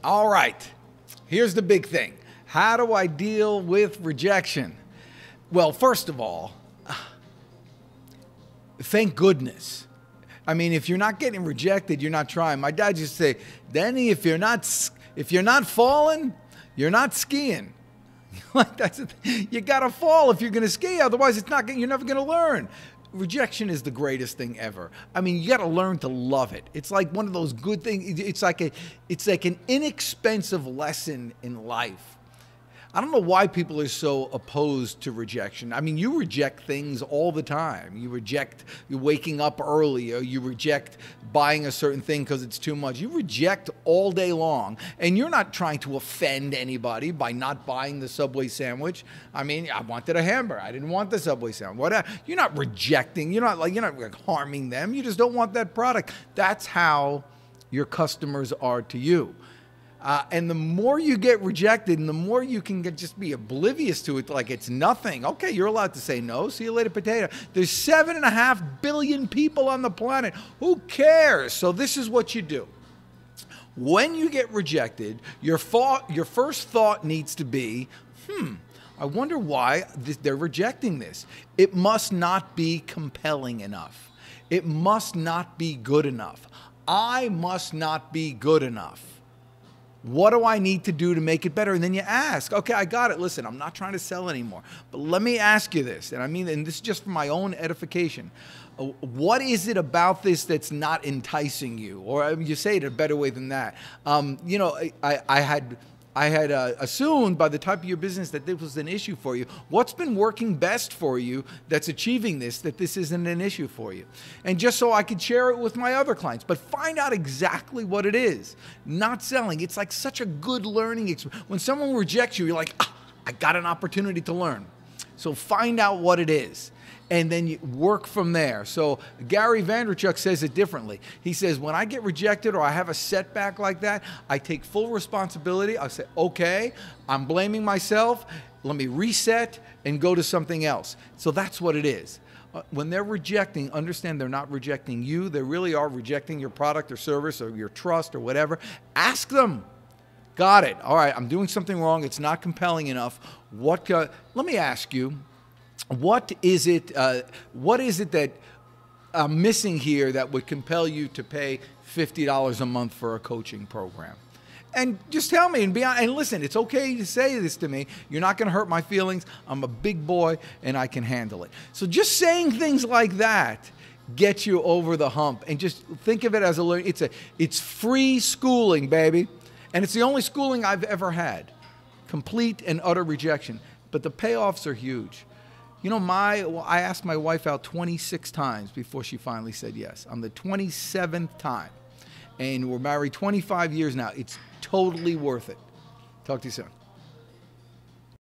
All right, here's the big thing. How do I deal with rejection? Well, first of all, thank goodness. I mean, if you're not getting rejected, you're not trying. My dad used to say, Denny, if you're not falling, you're not skiing. Like that's the thing. You gotta fall if you're gonna ski. Otherwise, you're never gonna learn. Rejection is the greatest thing ever. I mean, you got to learn to love it. It's like one of those good things. It's like an inexpensive lesson in life. I don't know why people are so opposed to rejection. I mean, you reject things all the time. You reject you waking up early, or you reject buying a certain thing because it's too much. You reject all day long, and you're not trying to offend anybody by not buying the Subway sandwich. I mean, I wanted a hamburger. I didn't want the Subway sandwich. Whatever. You're not rejecting. You're not harming them. You just don't want that product. That's how your customers are to you. And the more you get rejected and the more you can just be oblivious to it like it's nothing. Okay, you're allowed to say no. See you later, potato. There's 7.5 billion people on the planet. Who cares? So this is what you do. When you get rejected, your first thought needs to be, I wonder why they're rejecting this. It must not be compelling enough. It must not be good enough. I must not be good enough. What do I need to do to make it better? And then you ask, okay, I got it. Listen, I'm not trying to sell anymore, but let me ask you this. And this is just for my own edification. What is it about this that's not enticing you? Or you say it a better way than that. I had assumed by the type of your business that this was an issue for you. What's been working best for you that's achieving this, that this isn't an issue for you? And just so I could share it with my other clients, but find out exactly what it is. Not selling. It's like such a good learning experience. When someone rejects you, you're like, I got an opportunity to learn. So find out what it is. And then you work from there. So Gary Vaynerchuk says it differently. He says, when I get rejected or I have a setback like that, I take full responsibility. I say, okay, I'm blaming myself. Let me reset and go to something else. So that's what it is. When they're rejecting, understand they're not rejecting you. They really are rejecting your product or service or your trust or whatever. Ask them. Got it. All right, I'm doing something wrong. It's not compelling enough. Let me ask you. What is it that I'm missing here that would compel you to pay $50 a month for a coaching program? And just tell me and be honest. And listen, it's okay to say this to me. You're not going to hurt my feelings. I'm a big boy and I can handle it. So just saying things like that gets you over the hump. And just think of it as a learning. It's free schooling, baby. And it's the only schooling I've ever had. Complete and utter rejection. But the payoffs are huge. You know, I asked my wife out 26 times before she finally said yes. On the 27th time. And we're married 25 years now. It's totally worth it. Talk to you soon.